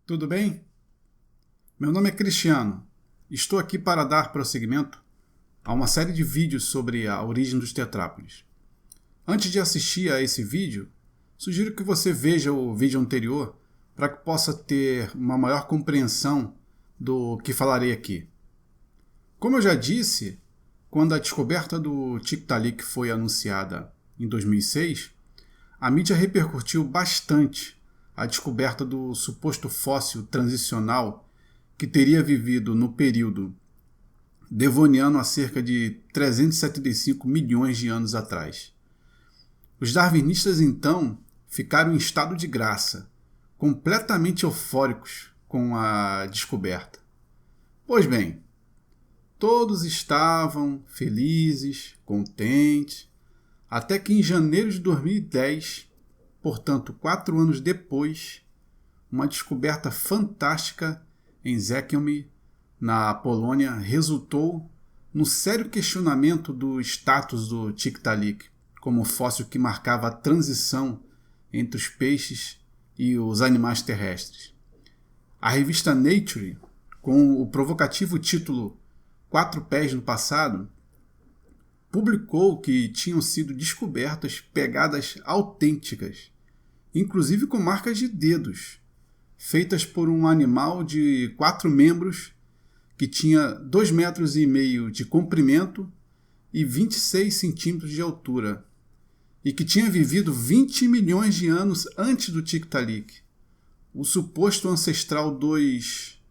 Tudo bem? Meu nome é Cristiano. Estou aqui para dar prosseguimento a uma série de vídeos sobre a origem dos tetrápodes. Antes de assistir a esse vídeo, sugiro que você veja o vídeo anterior para que possa ter uma maior compreensão do que falarei aqui. Como eu já disse, quando a descoberta do Tiktaalik foi anunciada em 2006, a mídia repercutiu bastante a descoberta do suposto fóssil transicional que teria vivido no período devoniano há cerca de 375 milhões de anos atrás. Os darwinistas então ficaram em estado de graça, completamente eufóricos com a descoberta. Pois bem, todos estavam felizes, contentes, até que em janeiro de 2010, portanto 4 anos depois, uma descoberta fantástica em Rzeszów, na Polônia, resultou no sério questionamento do status do Tiktaalik como fóssil que marcava a transição entre os peixes e os animais terrestres. A revista Nature, com o provocativo título 4 pés no passado, publicou que tinham sido descobertas pegadas autênticas, inclusive com marcas de dedos, feitas por um animal de 4 membros que tinha 2,5 metros de comprimento e 26 centímetros de altura, e que tinha vivido 20 milhões de anos antes do Tiktaalik, o suposto ancestral dos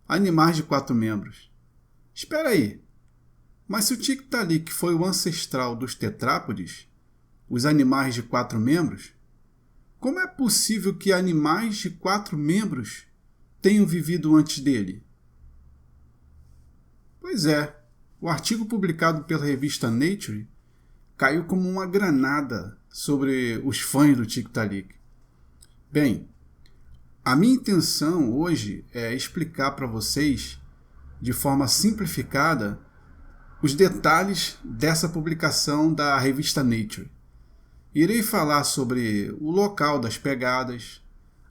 animais de 4 membros. Espera aí, mas se o Tiktaalik foi o ancestral dos tetrápodes, os animais de 4 membros, como é possível que animais de 4 membros tenham vivido antes dele? Pois é, o artigo publicado pela revista Nature caiu como uma granada sobre os fãs do Tiktaalik. Bem, a minha intenção hoje é explicar para vocês, de forma simplificada, os detalhes dessa publicação da revista Nature. Irei falar sobre o local das pegadas,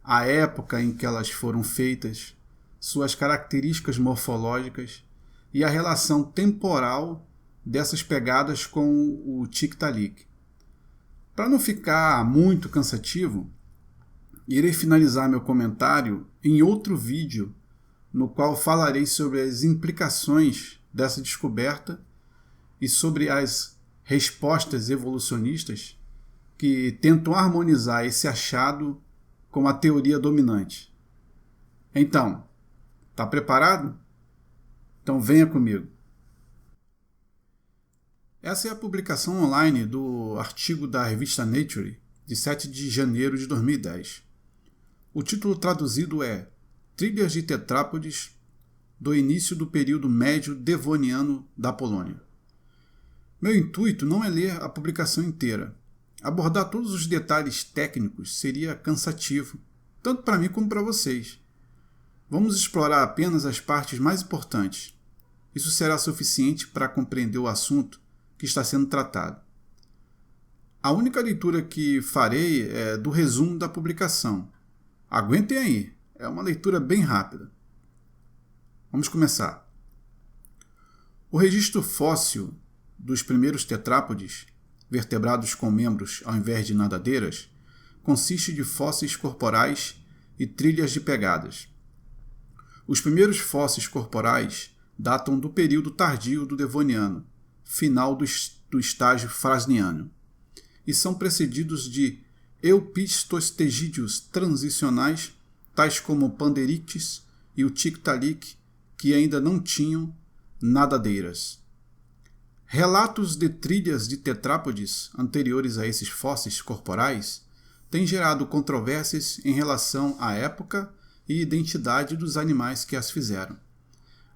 a época em que elas foram feitas, suas características morfológicas e a relação temporal dessas pegadas com o Tiktaalik. Para não ficar muito cansativo, irei finalizar meu comentário em outro vídeo, no qual falarei sobre as implicações dessa descoberta e sobre as respostas evolucionistas que tentam harmonizar esse achado com a teoria dominante. Então, está preparado? Então venha comigo. Essa é a publicação online do artigo da revista Nature, de 7 de janeiro de 2010. O título traduzido é Trilhas de Tetrápodes do início do período médio devoniano da Polônia. Meu intuito não é ler a publicação inteira. Abordar todos os detalhes técnicos seria cansativo, tanto para mim como para vocês. Vamos explorar apenas as partes mais importantes. Isso será suficiente para compreender o assunto que está sendo tratado. A única leitura que farei é do resumo da publicação. Aguentem aí, é uma leitura bem rápida. Vamos começar. O registro fóssil dos primeiros tetrápodes, vertebrados com membros ao invés de nadadeiras, consiste de fósseis corporais e trilhas de pegadas. Os primeiros fósseis corporais datam do período tardio do Devoniano, final do estágio Frasniano, e são precedidos de eupistostegídeos transicionais, tais como o Panderictis e o Tiktaalik, que ainda não tinham nadadeiras. Relatos de trilhas de tetrápodes anteriores a esses fósseis corporais têm gerado controvérsias em relação à época e identidade dos animais que as fizeram.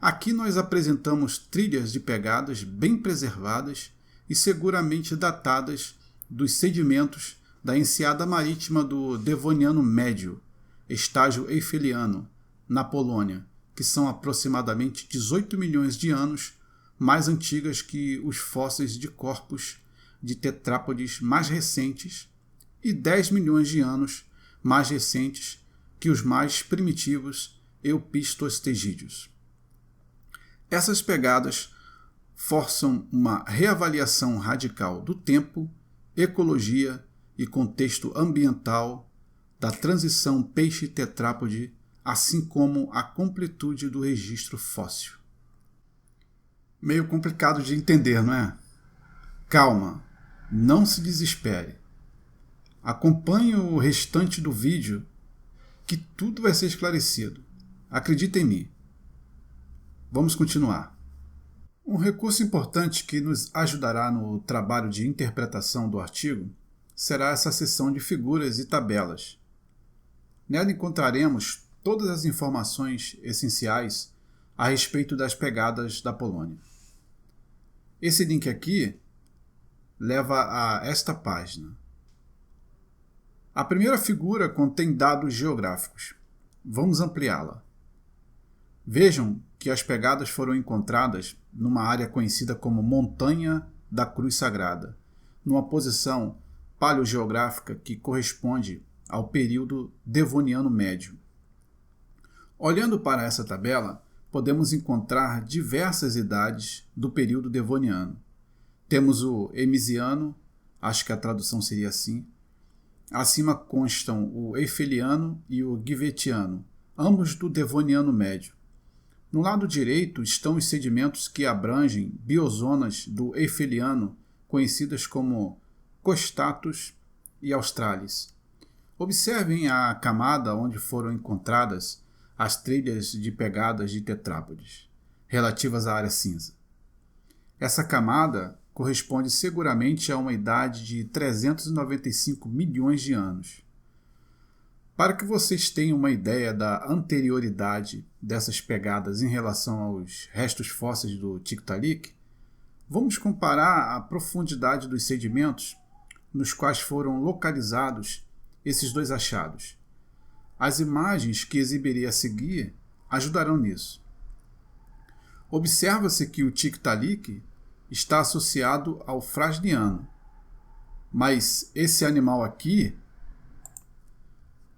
Aqui nós apresentamos trilhas de pegadas bem preservadas e seguramente datadas dos sedimentos da enseada marítima do Devoniano Médio, estágio eifeliano, na Polônia, que são aproximadamente 18 milhões de anos mais antigas que os fósseis de corpos de tetrápodes mais recentes e 10 milhões de anos mais recentes que os mais primitivos eupistostegídeos. Essas pegadas forçam uma reavaliação radical do tempo, ecologia e contexto ambiental da transição peixe-tetrápode, assim como a completude do registro fóssil. Meio complicado de entender, não é? Calma, não se desespere. Acompanhe o restante do vídeo que tudo vai ser esclarecido. Acredita em mim. Vamos continuar. Um recurso importante que nos ajudará no trabalho de interpretação do artigo será essa seção de figuras e tabelas. Nela encontraremos todas as informações essenciais a respeito das pegadas da Polônia. Esse link aqui leva a esta página. A primeira figura contém dados geográficos. Vamos ampliá-la. Vejam que as pegadas foram encontradas numa área conhecida como Montanha da Cruz Sagrada, numa posição paleogeográfica que corresponde ao período Devoniano Médio. Olhando para essa tabela, podemos encontrar diversas idades do período Devoniano. Temos o Emisiano, acho que a tradução seria assim. Acima constam o Eifeliano e o Givetiano, ambos do Devoniano Médio. No lado direito estão os sedimentos que abrangem biozonas do Eifeliano, conhecidas como Costatos e Australis. Observem a camada onde foram encontradas as trilhas de pegadas de tetrápodes, relativas à área cinza. Essa camada corresponde seguramente a uma idade de 395 milhões de anos. Para que vocês tenham uma ideia da anterioridade dessas pegadas em relação aos restos fósseis do Tiktaalik, vamos comparar a profundidade dos sedimentos nos quais foram localizados esses dois achados. As imagens que exibirei a seguir ajudarão nisso. Observa-se que o Tiktaalik está associado ao Frasniano, mas esse animal aqui,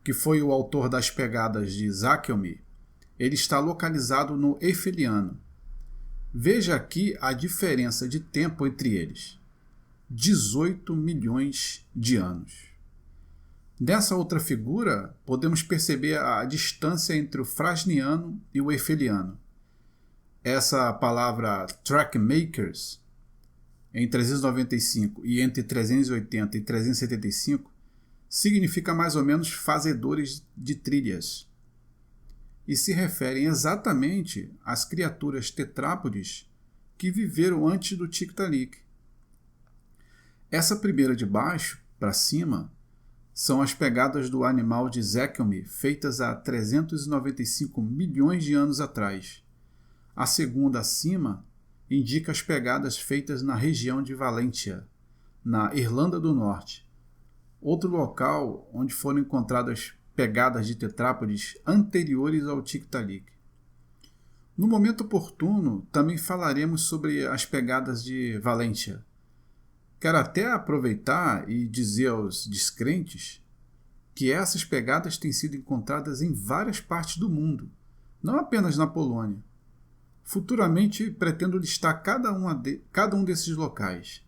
que foi o autor das pegadas de Zacheumi, ele está localizado no Eifeliano. Veja aqui a diferença de tempo entre eles: 18 milhões de anos. Nessa outra figura, podemos perceber a distância entre o Frasniano e o Eifeliano. Essa palavra trackmakers, em 395 e entre 380 e 375, significa mais ou menos fazedores de trilhas, e se referem exatamente às criaturas tetrápodes que viveram antes do Tiktaalik. Essa primeira de baixo para cima são as pegadas do animal de Zacheumi feitas há 395 milhões de anos atrás. A segunda acima indica as pegadas feitas na região de Valentia, na Irlanda do Norte, outro local onde foram encontradas pegadas de tetrápodes anteriores ao Tiktaalik. No momento oportuno, também falaremos sobre as pegadas de Valentia. Quero até aproveitar e dizer aos descrentes que essas pegadas têm sido encontradas em várias partes do mundo, não apenas na Polônia. Futuramente pretendo listar cada um desses locais.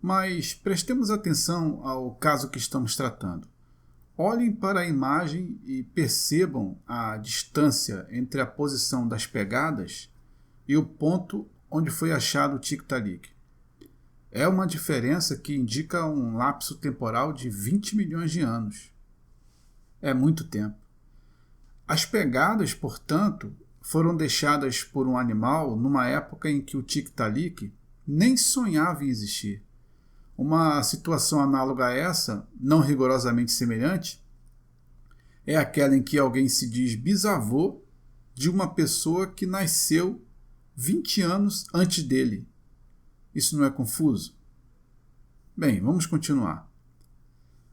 Mas prestemos atenção ao caso que estamos tratando. Olhem para a imagem e percebam a distância entre a posição das pegadas e o ponto onde foi achado o Tiktaalik. É uma diferença que indica um lapso temporal de 20 milhões de anos. É muito tempo. As pegadas, portanto, foram deixadas por um animal numa época em que o Tiktaalik nem sonhava em existir. Uma situação análoga a essa, não rigorosamente semelhante, é aquela em que alguém se diz bisavô de uma pessoa que nasceu 20 anos antes dele. Isso não é confuso? Bem, vamos continuar.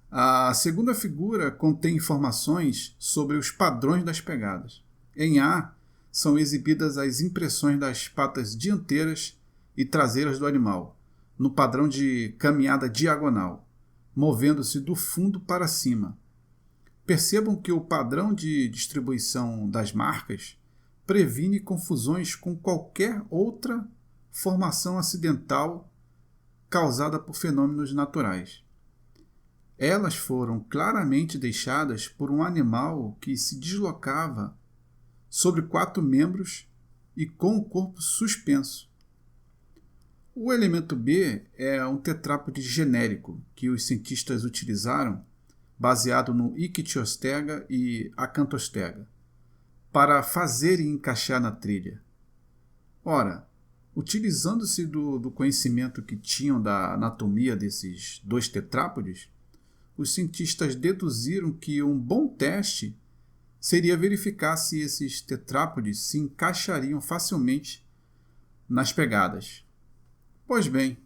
A segunda figura contém informações sobre os padrões das pegadas. Em A, são exibidas as impressões das patas dianteiras e traseiras do animal, no padrão de caminhada diagonal, movendo-se do fundo para cima. Percebam que o padrão de distribuição das marcas previne confusões com qualquer outra formação acidental causada por fenômenos naturais. Elas foram claramente deixadas por um animal que se deslocava sobre 4 membros e com o corpo suspenso. O elemento B é um tetrápode genérico que os cientistas utilizaram, baseado no Ichthyostega e Acanthostega, para fazer e encaixar na trilha. Ora, utilizando-se do conhecimento que tinham da anatomia desses 2 tetrápodes, os cientistas deduziram que um bom teste seria verificar se esses tetrápodes se encaixariam facilmente nas pegadas. Pois bem,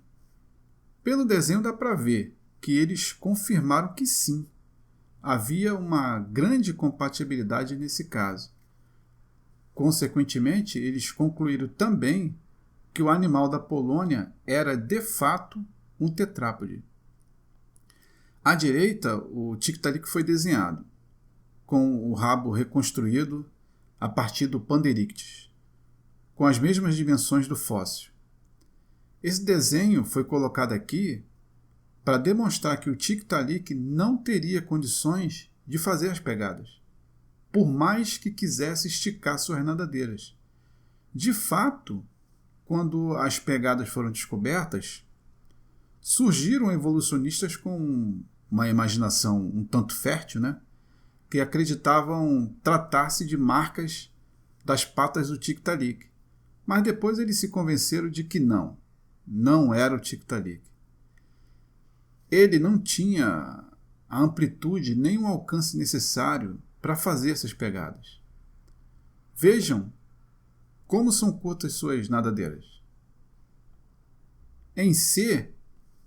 pelo desenho dá para ver que eles confirmaram que sim, havia uma grande compatibilidade nesse caso. Consequentemente, eles concluíram também que o animal da Polônia era de fato um tetrápode. À direita, o Tiktaalik foi desenhado, com o rabo reconstruído a partir do Panderictis, com as mesmas dimensões do fóssil. Esse desenho foi colocado aqui para demonstrar que o Tiktaalik não teria condições de fazer as pegadas, por mais que quisesse esticar suas nadadeiras. De fato, quando as pegadas foram descobertas, surgiram evolucionistas com uma imaginação um tanto fértil, que acreditavam tratar-se de marcas das patas do Tiktaalik. Mas depois eles se convenceram de que não era o Tiktaalik. Ele não tinha a amplitude nem o alcance necessário para fazer essas pegadas. Vejam como são curtas suas nadadeiras. Em C,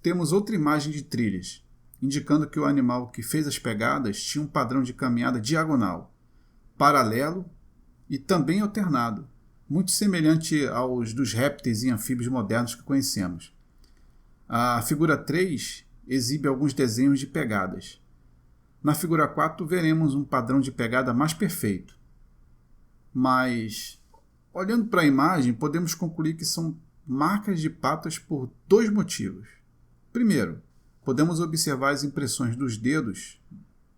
temos outra imagem de trilhas, indicando que o animal que fez as pegadas tinha um padrão de caminhada diagonal, paralelo e também alternado, muito semelhante aos dos répteis e anfíbios modernos que conhecemos. A figura 3 exibe alguns desenhos de pegadas. Na figura 4 veremos um padrão de pegada mais perfeito. Mas, olhando para a imagem, podemos concluir que são marcas de patas por 2 motivos. Primeiro, podemos observar as impressões dos dedos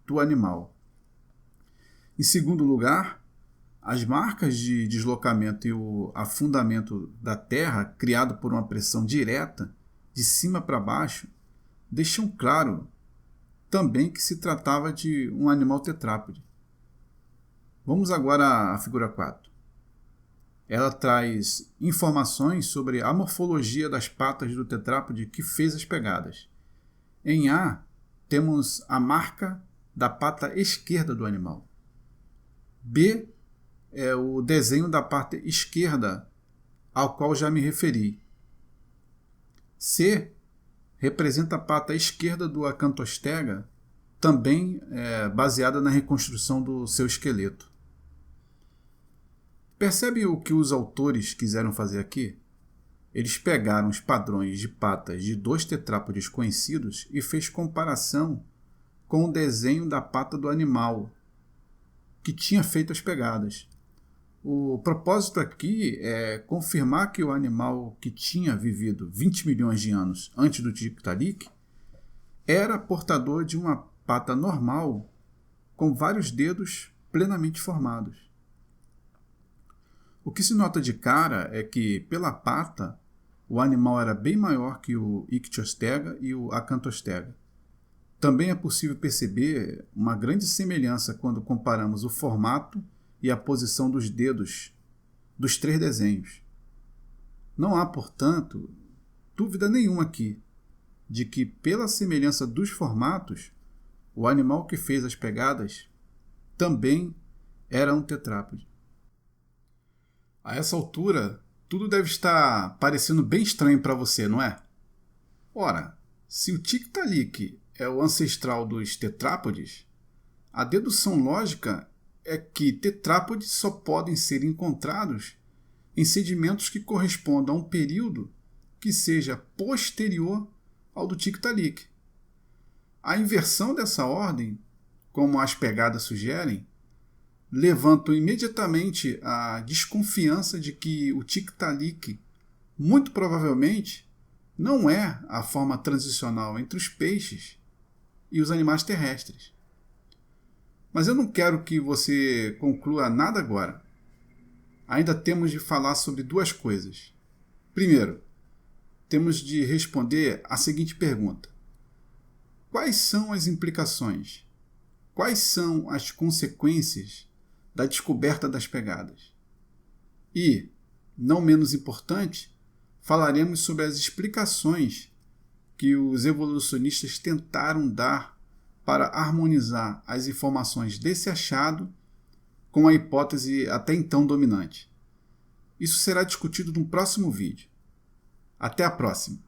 do animal. Em segundo lugar, as marcas de deslocamento e o afundamento da terra, criado por uma pressão direta, de cima para baixo, deixam claro também que se tratava de um animal tetrápode. Vamos agora à figura 4. Ela traz informações sobre a morfologia das patas do tetrápode que fez as pegadas. Em A, temos a marca da pata esquerda do animal. B é o desenho da parte esquerda ao qual já me referi. C representa a pata esquerda do Acanthostega, também baseada na reconstrução do seu esqueleto. Percebe o que os autores quiseram fazer aqui? Eles pegaram os padrões de patas de 2 tetrápodes conhecidos e fez comparação com o desenho da pata do animal que tinha feito as pegadas. O propósito aqui é confirmar que o animal que tinha vivido 20 milhões de anos antes do Tiktaalik era portador de uma pata normal com vários dedos plenamente formados. O que se nota de cara é que, pela pata, o animal era bem maior que o Ichthyostega e o Acanthostega. Também é possível perceber uma grande semelhança quando comparamos o formato e a posição dos dedos dos 3 desenhos. Não há, portanto, dúvida nenhuma aqui de que, pela semelhança dos formatos, o animal que fez as pegadas também era um tetrápode. A essa altura, tudo deve estar parecendo bem estranho para você, não é? Ora, se o Tiktaalik é o ancestral dos tetrápodes, a dedução lógica é que tetrápodes só podem ser encontrados em sedimentos que correspondam a um período que seja posterior ao do Tiktaalik. A inversão dessa ordem como as pegadas sugerem, levantam imediatamente a desconfiança de que o Tiktaalik, muito provavelmente, não é a forma transicional entre os peixes e os animais terrestres. Mas eu não quero que você conclua nada agora. Ainda temos de falar sobre duas coisas. Primeiro, temos de responder a seguinte pergunta: quais são as implicações? Quais são as consequências da descoberta das pegadas? E, não menos importante, falaremos sobre as explicações que os evolucionistas tentaram dar para harmonizar as informações desse achado com a hipótese até então dominante. Isso será discutido no próximo vídeo. Até a próxima!